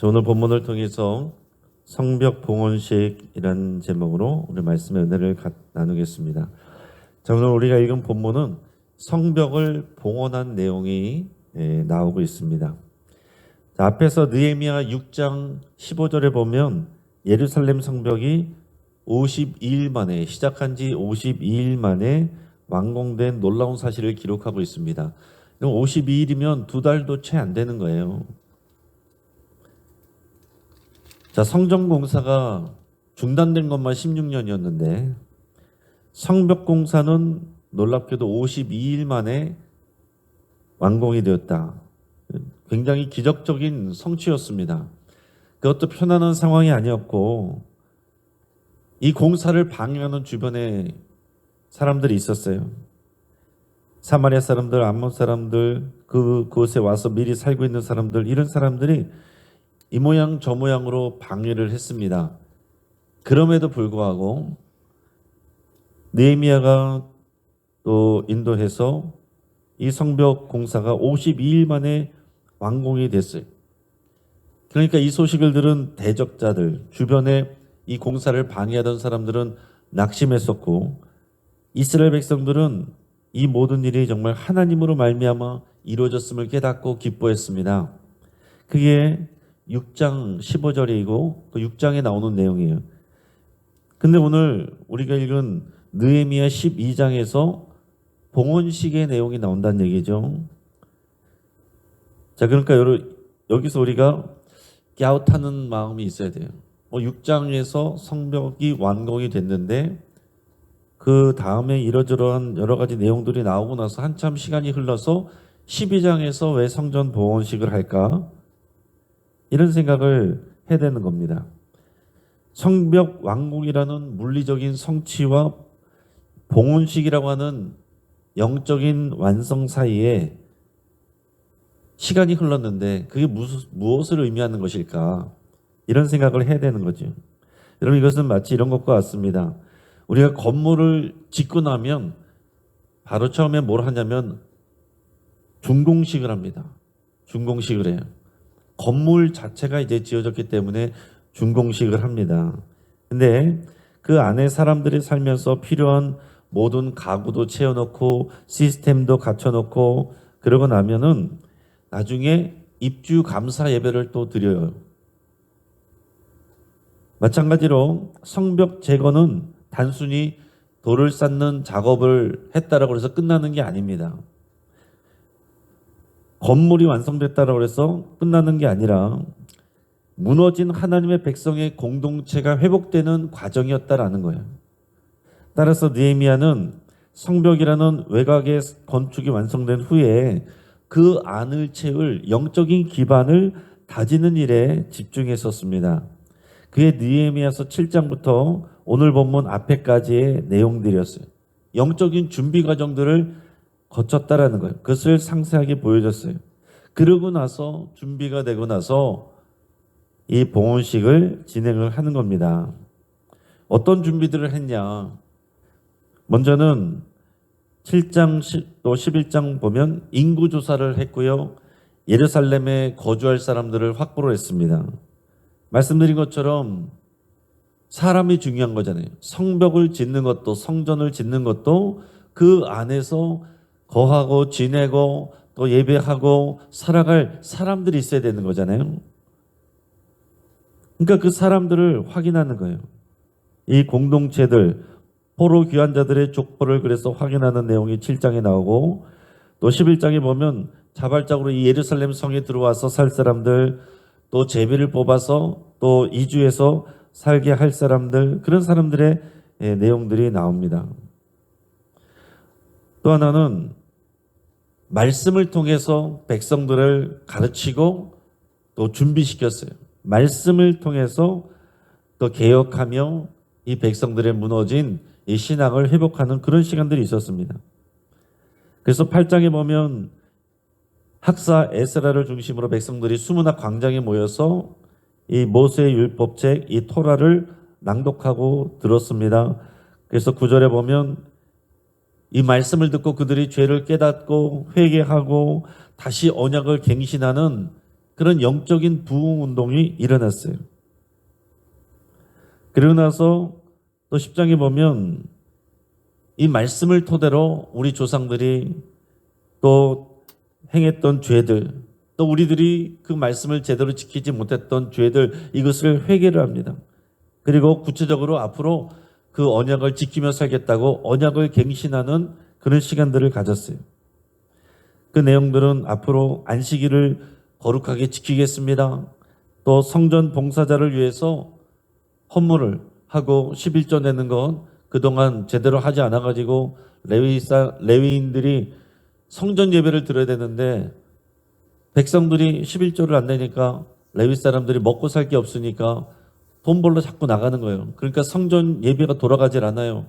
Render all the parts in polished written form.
오늘 본문을 통해서 성벽 봉헌식이라는 제목으로 우리 말씀의 은혜를 나누겠습니다. 자, 오늘 우리가 읽은 본문은 성벽을 봉헌한 내용이 나오고 있습니다. 자, 앞에서 느헤미야 6장 15절에 보면 예루살렘 성벽이 52일 만에 시작한 지 52일 만에 완공된 놀라운 사실을 기록하고 있습니다. 52일이면 2달도 채 안 되는 거예요. 자, 성전 공사가 중단된 것만 16년이었는데 성벽 공사는 놀랍게도 52일 만에 완공이 되었다. 굉장히 기적적인 성취였습니다. 그것도 편안한 상황이 아니었고 이 공사를 방해하는 주변에 사람들이 있었어요. 사마리아 사람들, 암몬 사람들, 그곳에 와서 미리 살고 있는 사람들, 이런 사람들이 이 모양 저 모양으로 방해를 했습니다. 그럼에도 불구하고 느헤미야가 또 인도해서 이 성벽 공사가 52일 만에 완공이 됐어요. 그러니까 이 소식을 들은 대적자들, 주변에 이 공사를 방해하던 사람들은 낙심했었고 이스라엘 백성들은 이 모든 일이 정말 하나님으로 말미암아 이루어졌음을 깨닫고 기뻐했습니다. 그게 6장 15절이고 그 6장에 나오는 내용이에요. 근데 오늘 우리가 읽은 느헤미야 12장에서 봉헌식의 내용이 나온다는 얘기죠. 자, 그러니까 여기서 우리가 갸웃하는 마음이 있어야 돼요. 6장에서 성벽이 완공이 됐는데 그 다음에 이러저러한 여러 가지 내용들이 나오고 나서 한참 시간이 흘러서 12장에서 왜 성전 봉헌식을 할까? 이런 생각을 해야 되는 겁니다. 성벽 완공이라는 물리적인 성취와 봉헌식이라고 하는 영적인 완성 사이에 시간이 흘렀는데 그게 무엇을 의미하는 것일까? 이런 생각을 해야 되는 거죠. 여러분, 이것은 마치 이런 것과 같습니다. 우리가 건물을 짓고 나면 바로 처음에 뭘 하냐면 준공식을 합니다. 준공식을 해요. 건물 자체가 이제 지어졌기 때문에 준공식을 합니다. 근데 그 안에 사람들이 살면서 필요한 모든 가구도 채워놓고 시스템도 갖춰놓고 그러고 나면은 나중에 입주 감사 예배를 또 드려요. 마찬가지로 성벽 제거는 단순히 돌을 쌓는 작업을 했다라고 해서 끝나는 게 아닙니다. 건물이 완성됐다라고 해서 끝나는 게 아니라 무너진 하나님의 백성의 공동체가 회복되는 과정이었다라는 거예요. 따라서 느헤미야는 성벽이라는 외곽의 건축이 완성된 후에 그 안을 채울 영적인 기반을 다지는 일에 집중했었습니다. 그게 느헤미야서 7장부터 오늘 본문 앞에까지의 내용들이었어요. 영적인 준비 과정들을 거쳤다라는 거예요. 그것을 상세하게 보여줬어요. 그러고 나서 준비가 되고 나서 이 봉헌식을 진행을 하는 겁니다. 어떤 준비들을 했냐? 먼저는 7장 또 11장 보면 인구 조사를 했고요. 예루살렘에 거주할 사람들을 확보를 했습니다. 말씀드린 것처럼 사람이 중요한 거잖아요. 성벽을 짓는 것도 성전을 짓는 것도 그 안에서 거하고 지내고 또 예배하고 살아갈 사람들이 있어야 되는 거잖아요. 그러니까 그 사람들을 확인하는 거예요. 이 공동체들, 포로 귀한 자들의 족보를 그래서 확인하는 내용이 7장에 나오고 또 11장에 보면 자발적으로 이 예루살렘 성에 들어와서 살 사람들, 또 제비를 뽑아서 또 이주해서 살게 할 사람들, 그런 사람들의 내용들이 나옵니다. 또 하나는 말씀을 통해서 백성들을 가르치고 또 준비시켰어요. 말씀을 통해서 또 개혁하며 이 백성들의 무너진 이 신앙을 회복하는 그런 시간들이 있었습니다. 그래서 8장에 보면 학사 에스라를 중심으로 백성들이 수문학 광장에 모여서 이 모세의 율법책, 이 토라를 낭독하고 들었습니다. 그래서 9절에 보면 이 말씀을 듣고 그들이 죄를 깨닫고 회개하고 다시 언약을 갱신하는 그런 영적인 부흥 운동이 일어났어요. 그러고 나서 또 10장에 보면 이 말씀을 토대로 우리 조상들이 또 행했던 죄들, 또 우리들이 그 말씀을 제대로 지키지 못했던 죄들, 이것을 회개를 합니다. 그리고 구체적으로 앞으로 그 언약을 지키며 살겠다고 언약을 갱신하는 그런 시간들을 가졌어요. 그 내용들은 앞으로 안식일을 거룩하게 지키겠습니다. 또 성전 봉사자를 위해서 헌물을 하고 11조 내는 건 그동안 제대로 하지 않아가지고 레위인들이 성전 예배를 드려야 되는데 백성들이 11조를 안 내니까 레위 사람들이 먹고 살 게 없으니까 돈 벌러 자꾸 나가는 거예요. 그러니까 성전 예배가 돌아가질 않아요.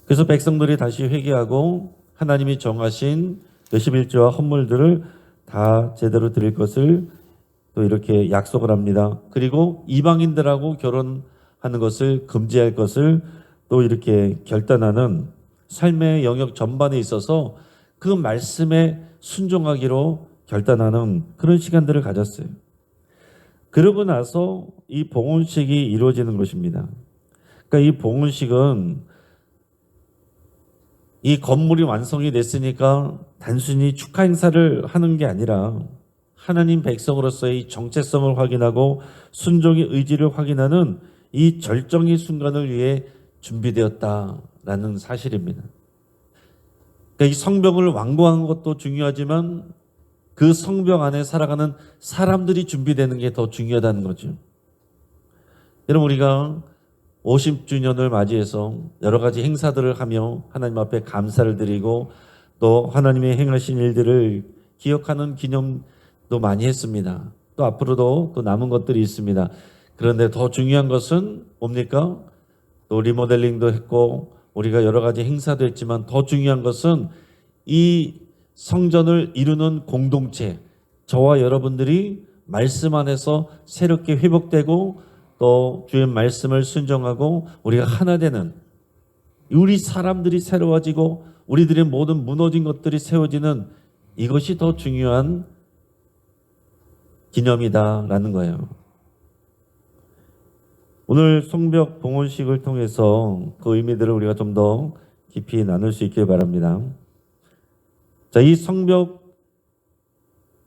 그래서 백성들이 다시 회개하고 하나님이 정하신 그 11조와 헌물들을 다 제대로 드릴 것을 또 이렇게 약속을 합니다. 그리고 이방인들하고 결혼하는 것을 금지할 것을 또 이렇게 결단하는 삶의 영역 전반에 있어서 그 말씀에 순종하기로 결단하는 그런 시간들을 가졌어요. 그러고 나서 이 봉헌식이 이루어지는 것입니다. 그러니까 이 봉헌식은 이 건물이 완성이 됐으니까 단순히 축하 행사를 하는 게 아니라 하나님 백성으로서의 정체성을 확인하고 순종의 의지를 확인하는 이 절정의 순간을 위해 준비되었다라는 사실입니다. 그러니까 이 성벽을 완공하는 것도 중요하지만 그 성벽 안에 살아가는 사람들이 준비되는 게 더 중요하다는 거죠. 여러분, 우리가 50주년을 맞이해서 여러 가지 행사들을 하며 하나님 앞에 감사를 드리고 또 하나님의 행하신 일들을 기억하는 기념도 많이 했습니다. 또 앞으로도 또 남은 것들이 있습니다. 그런데 더 중요한 것은 뭡니까? 또 리모델링도 했고 우리가 여러 가지 행사도 했지만 더 중요한 것은 이 성전을 이루는 공동체, 저와 여러분들이 말씀 안에서 새롭게 회복되고 또 주의 말씀을 순종하고 우리가 하나 되는, 우리 사람들이 새로워지고 우리들의 모든 무너진 것들이 세워지는, 이것이 더 중요한 기념이다라는 거예요. 오늘 성벽 봉헌식을 통해서 그 의미들을 우리가 좀 더 깊이 나눌 수 있길 바랍니다. 자, 이 성벽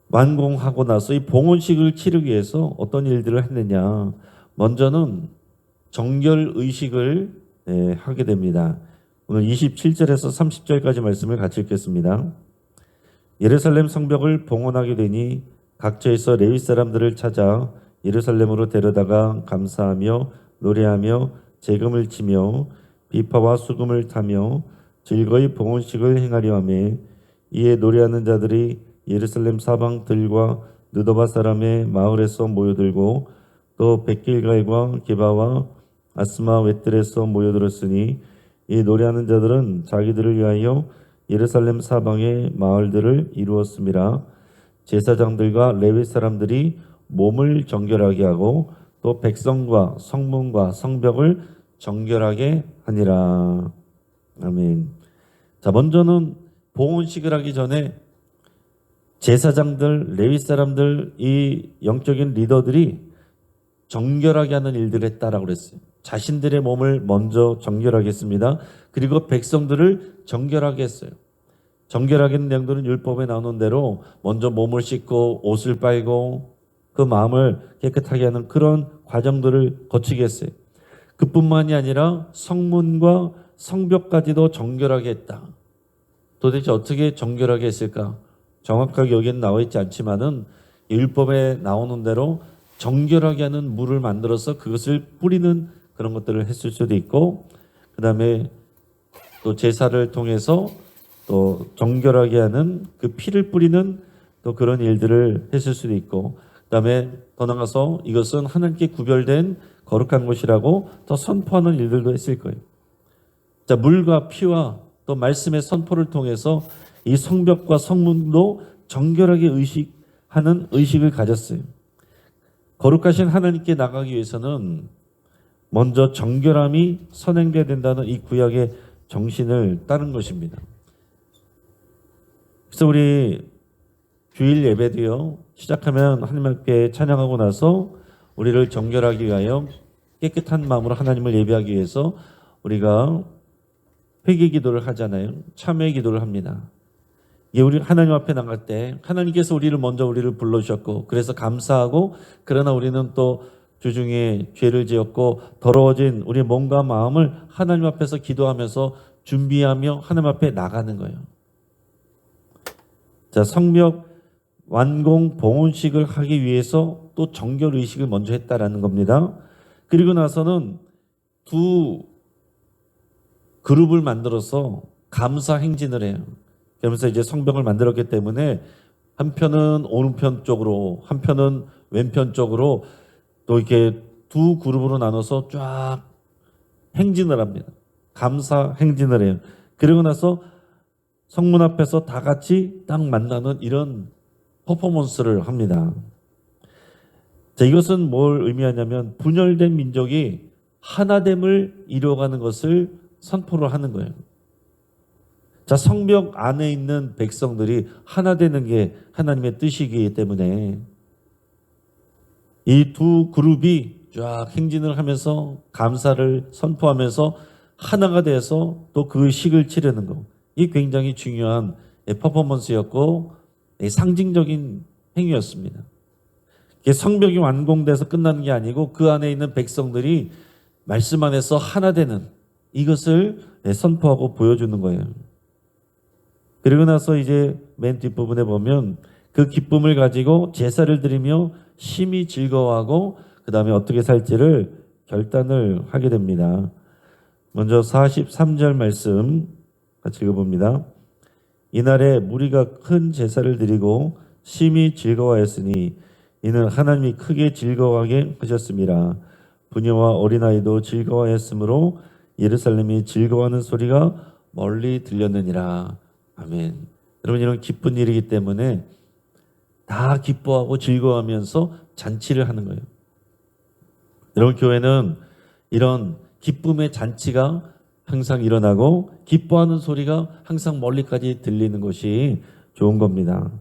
완공하고 나서 이 봉헌식을 치르기 위해서 어떤 일들을 했느냐. 먼저는 정결 의식을 하게 됩니다. 오늘 27절에서 30절까지 말씀을 같이 읽겠습니다. 예루살렘 성벽을 봉헌하게 되니 각처에서 레위 사람들을 찾아 예루살렘으로 데려다가 감사하며 노래하며 재금을 치며 비파와 수금을 타며 즐거이 봉헌식을 행하려 하며, 이에 노래하는 자들이 예루살렘 사방들과 느도바 사람의 마을에서 모여들고 또 백길갈과 게바와 아스마 웨뜰에서 모여들었으니, 이 노래하는 자들은 자기들을 위하여 예루살렘 사방의 마을들을 이루었음이라. 제사장들과 레위 사람들이 몸을 정결하게 하고 또 백성과 성문과 성벽을 정결하게 하니라. 아멘. 자, 먼저는 봉헌식을 하기 전에 제사장들, 레위 사람들, 이 영적인 리더들이 정결하게 하는 일들을 했다라고 그랬어요. 자신들의 몸을 먼저 정결하게 했습니다. 그리고 백성들을 정결하게 했어요. 정결하게 하는 내용들은 율법에 나오는 대로 먼저 몸을 씻고 옷을 빨고 그 마음을 깨끗하게 하는 그런 과정들을 거치게 했어요. 그뿐만이 아니라 성문과 성벽까지도 정결하게 했다. 도대체 어떻게 정결하게 했을까? 정확하게 여기는 나와 있지 않지만은 율법에 나오는 대로 정결하게 하는 물을 만들어서 그것을 뿌리는 그런 것들을 했을 수도 있고, 그 다음에 또 제사를 통해서 또 정결하게 하는 그 피를 뿌리는 또 그런 일들을 했을 수도 있고, 그 다음에 더 나아가서 이것은 하나님께 구별된 거룩한 것이라고 더 선포하는 일들도 했을 거예요. 자, 물과 피와 또 말씀의 선포를 통해서 이 성벽과 성문도 정결하게 의식하는 의식을 가졌어요. 거룩하신 하나님께 나가기 위해서는 먼저 정결함이 선행돼야 된다는 이 구약의 정신을 따른 것입니다. 그래서 우리 주일 예배도요. 시작하면 하나님 앞에 찬양하고 나서 우리를 정결하기 위하여 깨끗한 마음으로 하나님을 예배하기 위해서 우리가 회개 기도를 하잖아요. 참회 기도를 합니다. 이게 우리 하나님 앞에 나갈 때 하나님께서 우리를 불러주셨고 그래서 감사하고, 그러나 우리는 또 주중에 죄를 지었고 더러워진 우리 몸과 마음을 하나님 앞에서 기도하면서 준비하며 하나님 앞에 나가는 거예요. 자, 성벽 완공 봉헌식을 하기 위해서 또 정결 의식을 먼저 했다라는 겁니다. 그리고 나서는 두 그룹을 만들어서 감사 행진을 해요. 그러면서 이제 성벽을 만들었기 때문에 한편은 오른편 쪽으로, 한편은 왼편 쪽으로 또 이렇게 두 그룹으로 나눠서 쫙 행진을 합니다. 감사 행진을 해요. 그리고 나서 성문 앞에서 다 같이 딱 만나는 이런 퍼포먼스를 합니다. 자, 이것은 뭘 의미하냐면 분열된 민족이 하나됨을 이루어가는 것을 선포를 하는 거예요. 자, 성벽 안에 있는 백성들이 하나 되는 게 하나님의 뜻이기 때문에 이 두 그룹이 쫙 행진을 하면서 감사를 선포하면서 하나가 돼서 또 그 식을 치르는 거. 이 굉장히 중요한 퍼포먼스였고 상징적인 행위였습니다. 성벽이 완공돼서 끝나는 게 아니고 그 안에 있는 백성들이 말씀 안에서 하나 되는 이것을 선포하고 보여주는 거예요. 그리고 나서 이제 맨 뒷부분에 보면 그 기쁨을 가지고 제사를 드리며 심히 즐거워하고 그 다음에 어떻게 살지를 결단을 하게 됩니다. 먼저 43절 말씀 같이 읽어봅니다. 이날에 무리가 큰 제사를 드리고 심히 즐거워했으니 이는 하나님이 크게 즐거워하게 하셨습니다. 부녀와 어린아이도 즐거워했으므로 예루살렘이 즐거워하는 소리가 멀리 들렸느니라. 아멘. 여러분, 이런 기쁜 일이기 때문에 다 기뻐하고 즐거워하면서 잔치를 하는 거예요. 여러분, 교회는 이런 기쁨의 잔치가 항상 일어나고 기뻐하는 소리가 항상 멀리까지 들리는 것이 좋은 겁니다.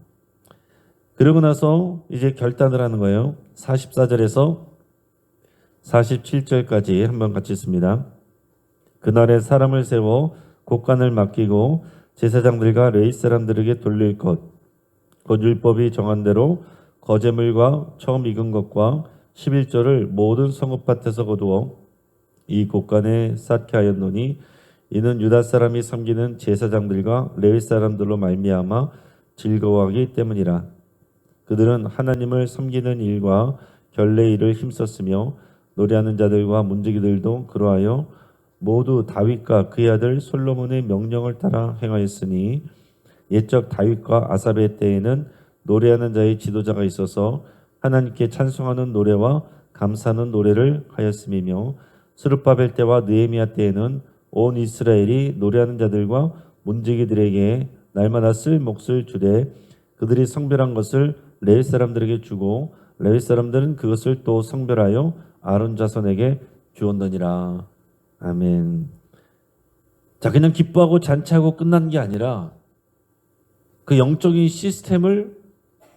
그러고 나서 이제 결단을 하는 거예요. 44절에서 47절까지 한번 같이 읽습니다. 그날에 사람을 세워 곡간을 맡기고 제사장들과 레위 사람들에게 돌릴 것, 곧 율법이 정한 대로 거제물과 처음 익은 것과 11조를 모든 성읍밭에서 거두어 이 곡간에 쌓게 하였노니 이는 유다 사람이 섬기는 제사장들과 레위 사람들로 말미암아 즐거워하기 때문이라. 그들은 하나님을 섬기는 일과 결례 일을 힘썼으며 노래하는 자들과 문지기들도 그러하여 모두 다윗과 그의 아들 솔로몬의 명령을 따라 행하였으니 옛적 다윗과 아삽의 때에는 노래하는 자의 지도자가 있어서 하나님께 찬송하는 노래와 감사하는 노래를 하였음이며 스룹바벨 때와 느헤미야 때에는 온 이스라엘이 노래하는 자들과 문지기들에게 날마다 쓸 몫을 주되 그들이 성별한 것을 레위 사람들에게 주고 레위 사람들은 그것을 또 성별하여 아론 자손에게 주었느니라. 아멘. 자, 그냥 기뻐하고 잔치하고 끝난 게 아니라 그 영적인 시스템을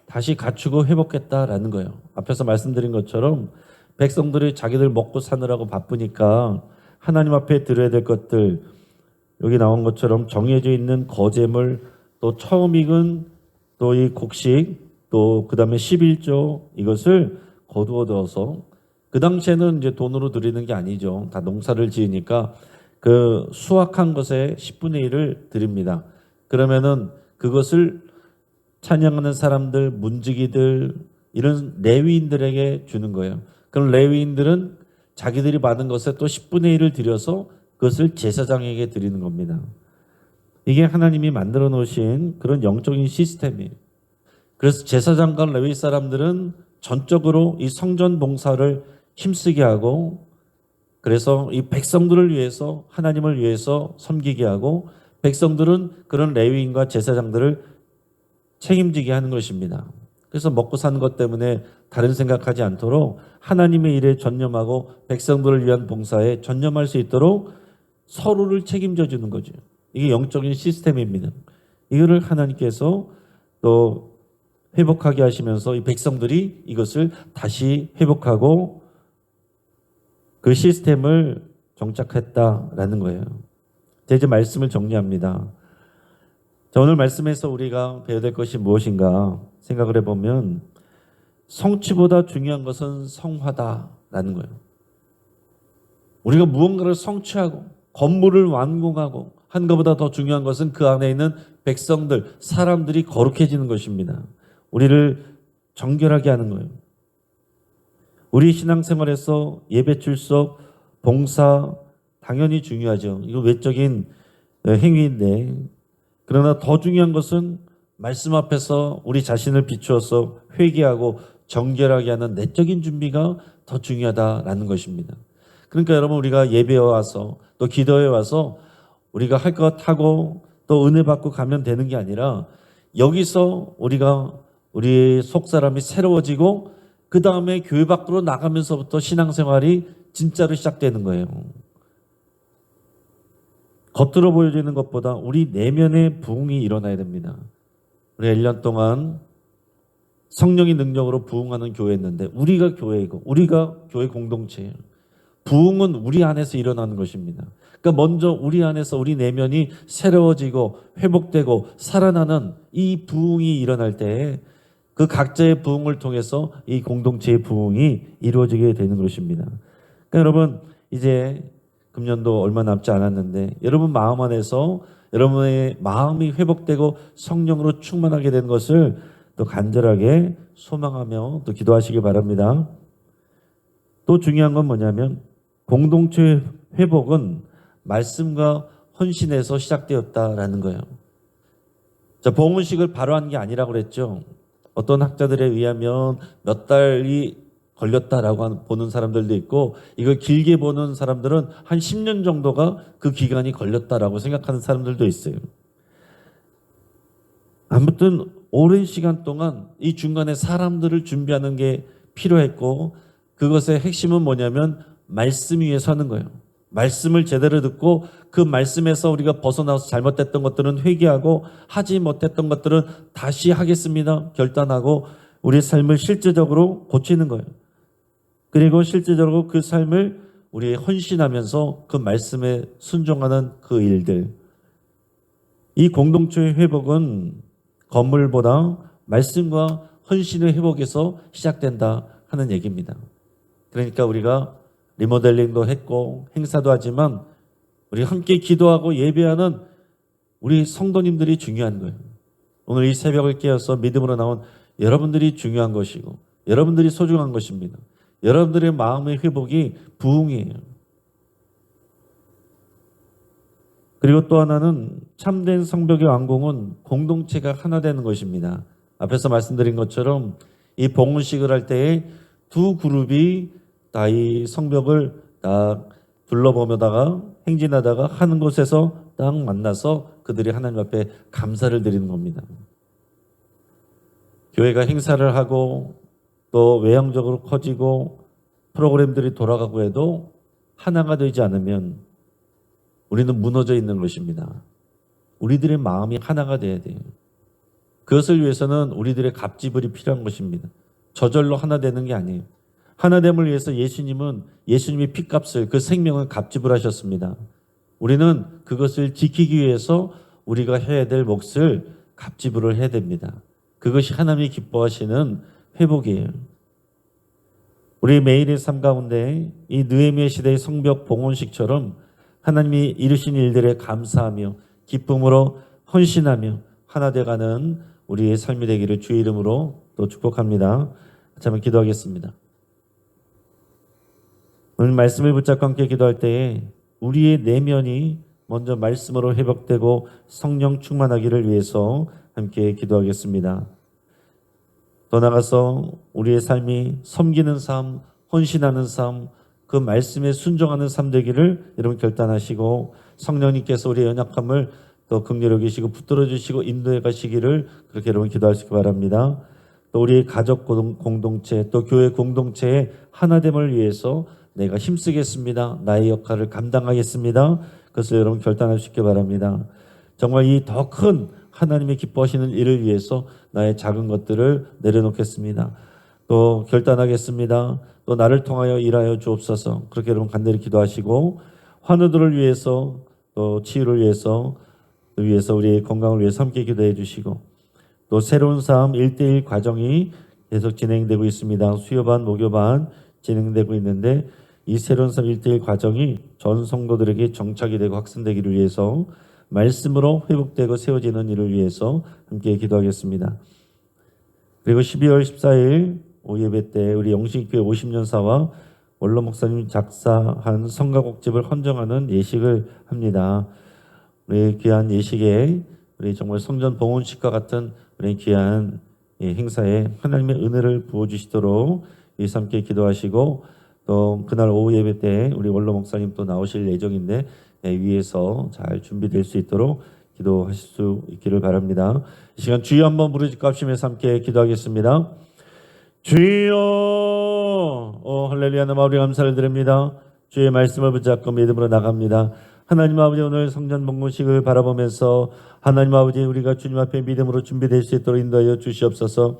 다시 갖추고 회복했다라는 거예요. 앞에서 말씀드린 것처럼 백성들이 자기들 먹고 사느라고 바쁘니까 하나님 앞에 드려야 될 것들, 여기 나온 것처럼 정해져 있는 거제물, 또 처음 익은 또 이 곡식, 또 그 다음에 11조 이것을 거두어 들어서, 그 당시에는 이제 돈으로 드리는 게 아니죠. 다 농사를 지으니까 그 수확한 것의 10분의 1을 드립니다. 그러면은 그것을 찬양하는 사람들, 문지기들, 이런 레위인들에게 주는 거예요. 그럼 레위인들은 자기들이 받은 것에 또 10분의 1을 드려서 그것을 제사장에게 드리는 겁니다. 이게 하나님이 만들어 놓으신 그런 영적인 시스템이에요. 그래서 제사장과 레위 사람들은 전적으로 이 성전 봉사를 힘쓰게 하고, 그래서 이 백성들을 위해서, 하나님을 위해서 섬기게 하고, 백성들은 그런 레위인과 제사장들을 책임지게 하는 것입니다. 그래서 먹고 사는 것 때문에 다른 생각하지 않도록 하나님의 일에 전념하고 백성들을 위한 봉사에 전념할 수 있도록 서로를 책임져 주는 거죠. 이게 영적인 시스템입니다. 이거를 하나님께서 또 회복하게 하시면서 이 백성들이 이것을 다시 회복하고 그 시스템을 정착했다라는 거예요. 이제 말씀을 정리합니다. 자, 오늘 말씀에서 우리가 배워야 될 것이 무엇인가 생각을 해보면 성취보다 중요한 것은 성화다라는 거예요. 우리가 무언가를 성취하고 건물을 완공하고 한 것보다 더 중요한 것은 그 안에 있는 백성들, 사람들이 거룩해지는 것입니다. 우리를 정결하게 하는 거예요. 우리 신앙생활에서 예배 출석, 봉사 당연히 중요하죠. 이거 외적인 행위인데, 그러나 더 중요한 것은 말씀 앞에서 우리 자신을 비추어서 회개하고 정결하게 하는 내적인 준비가 더 중요하다라는 것입니다. 그러니까 여러분, 우리가 예배에 와서 또 기도에 와서 우리가 할 것 하고 또 은혜 받고 가면 되는 게 아니라 여기서 우리 속사람이 새로워지고 그 다음에 교회 밖으로 나가면서부터 신앙생활이 진짜로 시작되는 거예요. 겉으로 보여지는 것보다 우리 내면의 부흥이 일어나야 됩니다. 우리가 1년 동안 성령의 능력으로 부흥하는 교회였는데 우리가 교회이고 우리가 교회 공동체예요. 부흥은 우리 안에서 일어나는 것입니다. 그러니까 먼저 우리 안에서 우리 내면이 새로워지고 회복되고 살아나는 이 부흥이 일어날 때 그 각자의 부흥을 통해서 이 공동체의 부흥이 이루어지게 되는 것입니다. 그러니까 여러분, 이제 금년도 얼마 남지 않았는데 여러분 마음 안에서 여러분의 마음이 회복되고 성령으로 충만하게 된 것을 또 간절하게 소망하며 또 기도하시길 바랍니다. 또 중요한 건 뭐냐면 공동체 회복은 말씀과 헌신에서 시작되었다라는 거예요. 자, 봉헌식을 바로 한 게 아니라고 그랬죠. 어떤 학자들에 의하면 몇 달이 걸렸다라고 보는 사람들도 있고, 이걸 길게 보는 사람들은 한 10년 정도가 그 기간이 걸렸다라고 생각하는 사람들도 있어요. 아무튼 오랜 시간 동안 이 중간에 사람들을 준비하는 게 필요했고, 그것의 핵심은 뭐냐면 말씀 위에 서는 거예요. 말씀을 제대로 듣고 그 말씀에서 우리가 벗어나서 잘못됐던 것들은 회개하고 하지 못했던 것들은 다시 하겠습니다 결단하고 우리의 삶을 실제적으로 고치는 거예요. 그리고 실제적으로 그 삶을 우리 헌신하면서 그 말씀에 순종하는 그 일들. 이 공동체의 회복은 건물보다 말씀과 헌신의 회복에서 시작된다 하는 얘기입니다. 그러니까 우리가 리모델링도 했고 행사도 하지만 우리 함께 기도하고 예배하는 우리 성도님들이 중요한 거예요. 오늘 이 새벽을 깨어서 믿음으로 나온 여러분들이 중요한 것이고 여러분들이 소중한 것입니다. 여러분들의 마음의 회복이 부흥이에요. 그리고 또 하나는 참된 성벽의 완공은 공동체가 하나 되는 것입니다. 앞에서 말씀드린 것처럼 이 봉헌식을 할 때에 두 그룹이 다 이 성벽을 딱 둘러보며다가 행진하다가 하는 곳에서 딱 만나서 그들이 하나님 앞에 감사를 드리는 겁니다. 교회가 행사를 하고 또 외형적으로 커지고 프로그램들이 돌아가고 해도 하나가 되지 않으면 우리는 무너져 있는 것입니다. 우리들의 마음이 하나가 돼야 돼요. 그것을 위해서는 우리들의 갑지불이 필요한 것입니다. 저절로 하나 되는 게 아니에요. 하나됨을 위해서 예수님이 피값을 그 생명을 값지불 하셨습니다. 우리는 그것을 지키기 위해서 우리가 해야 될 몫을 값지불을 해야 됩니다. 그것이 하나님이 기뻐하시는 회복이에요. 우리 매일의 삶 가운데 이 느헤미야 시대의 성벽 봉헌식처럼 하나님이 이루신 일들에 감사하며 기쁨으로 헌신하며 하나 되어가는 우리의 삶이 되기를 주의 이름으로 또 축복합니다. 같이 한번 기도하겠습니다. 오늘 말씀을 붙잡고 함께 기도할 때에 우리의 내면이 먼저 말씀으로 회복되고 성령 충만하기를 위해서 함께 기도하겠습니다. 더 나아가서 우리의 삶이 섬기는 삶, 헌신하는 삶, 그 말씀에 순종하는 삶 되기를 여러분 결단하시고 성령님께서 우리의 연약함을 또 긍휼히 여기시고 붙들어 주시고 인도해 가시기를 그렇게 여러분 기도하시기 바랍니다. 또 우리의 가족 공동체 또 교회 공동체의 하나됨을 위해서 내가 힘쓰겠습니다. 나의 역할을 감당하겠습니다. 그것을 여러분 결단하시기 바랍니다. 정말 이 더 큰 하나님이 기뻐하시는 일을 위해서 나의 작은 것들을 내려놓겠습니다. 또 결단하겠습니다. 또 나를 통하여 일하여 주옵소서. 그렇게 여러분 간절히 기도하시고 환우들을 위해서 또 치유를 위해서 우리의 건강을 위해서 함께 기도해 주시고 또 새로운 삶 1대1 과정이 계속 진행되고 있습니다. 수요반, 목요반 진행되고 있는데 이 새로운 삶 1대1 과정이 전 성도들에게 정착이 되고 확산되기를 위해서 말씀으로 회복되고 세워지는 일을 위해서 함께 기도하겠습니다. 그리고 12월 14일 오예배 때 우리 영신교회 50년사와 원로 목사님 작사한 성가곡집을 헌정하는 예식을 합니다. 우리 귀한 예식에 우리 정말 성전 봉헌식과 같은 우리 귀한 행사에 하나님의 은혜를 부어주시도록 함께 기도하시고 또 그날 오후 예배 때 우리 원로 목사님 또 나오실 예정인데 위에서 잘 준비될 수 있도록 기도하실 수 있기를 바랍니다. 이 시간 주여 한번 부르짖고 합심해서 함께 기도하겠습니다. 주여 할렐루야. 하나님 아버지 감사를 드립니다. 주의 말씀을 붙잡고 믿음으로 나갑니다. 하나님 아버지 오늘 성전 봉헌식을 바라보면서 하나님 아버지 우리가 주님 앞에 믿음으로 준비될 수 있도록 인도하여 주시옵소서.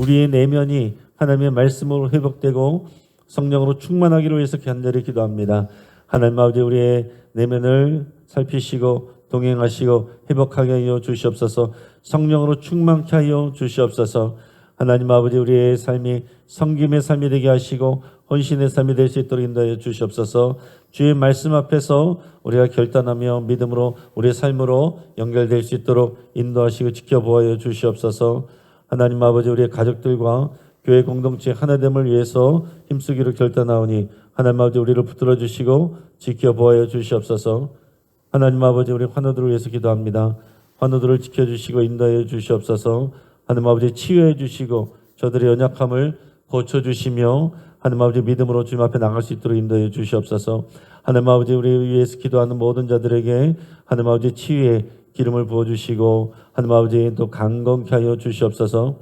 우리의 내면이 하나님의 말씀으로 회복되고 성령으로 충만하기를 위해서 간절히 기도합니다. 하나님 아버지 우리의 내면을 살피시고 동행하시고 회복하게 하여 주시옵소서. 성령으로 충만케 하여 주시옵소서. 하나님 아버지 우리의 삶이 섬김의 삶이 되게 하시고 헌신의 삶이 될 수 있도록 인도하여 주시옵소서. 주의 말씀 앞에서 우리가 결단하며 믿음으로 우리의 삶으로 연결될 수 있도록 인도하시고 지켜보아 주시옵소서. 하나님 아버지 우리의 가족들과 교회 공동체 하나됨을 위해서 힘쓰기로 결단하오니 하나님 아버지 우리를 붙들어 주시고 지켜보아 주시옵소서. 하나님 아버지 우리 환우들을 위해서 기도합니다. 환우들을 지켜주시고 인도하여 주시옵소서. 하나님 아버지 치유해 주시고 저들의 연약함을 고쳐주시며 하나님 아버지 믿음으로 주님 앞에 나갈 수 있도록 인도해 주시옵소서. 하나님 아버지 우리 위해서 기도하는 모든 자들에게 하나님 아버지 치유의 기름을 부어주시고 하나님 아버지 또 강건케 하여 주시옵소서.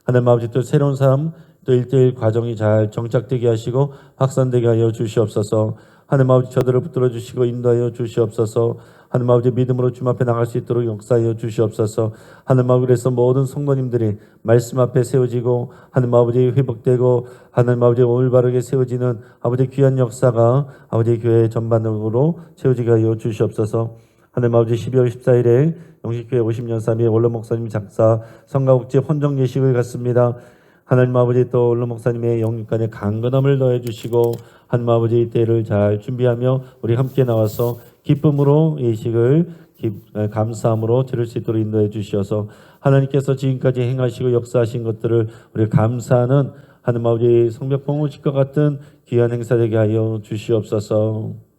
하나님 아버지 또 새로운 삶 또 1대1 과정이 잘 정착되게 하시고 확산되게 하여 주시옵소서. 하나님 아버지 저들을 붙들어 주시고 인도하여 주시옵소서. 하나님 아버지 믿음으로 주님 앞에 나갈 수 있도록 역사하여 주시옵소서. 하나님 아버지 그래서 모든 성도님들이 말씀 앞에 세워지고 하나님 아버지 회복되고 하나님 아버지 올바르게 세워지는 아버지 귀한 역사가 아버지 교회 전반적으로 세워지게 하여 주시옵소서. 하나님 아버지 12월 14일에 영신교회 50년사의 원로 목사님 작사 성가곡집 헌정 예식을 갖습니다. 하나님 아버지 또 원로 목사님의 영육간에 강건함을 더해 주시고 하나님 아버지 때를 잘 준비하며 우리 함께 나와서 기쁨으로 예식을 감사함으로 드릴 수 있도록 인도해 주시어서 하나님께서 지금까지 행하시고 역사하신 것들을 우리 감사하는 하나님 아버지 성벽 봉헌식과 같은 귀한 행사 되게 하여 주시옵소서.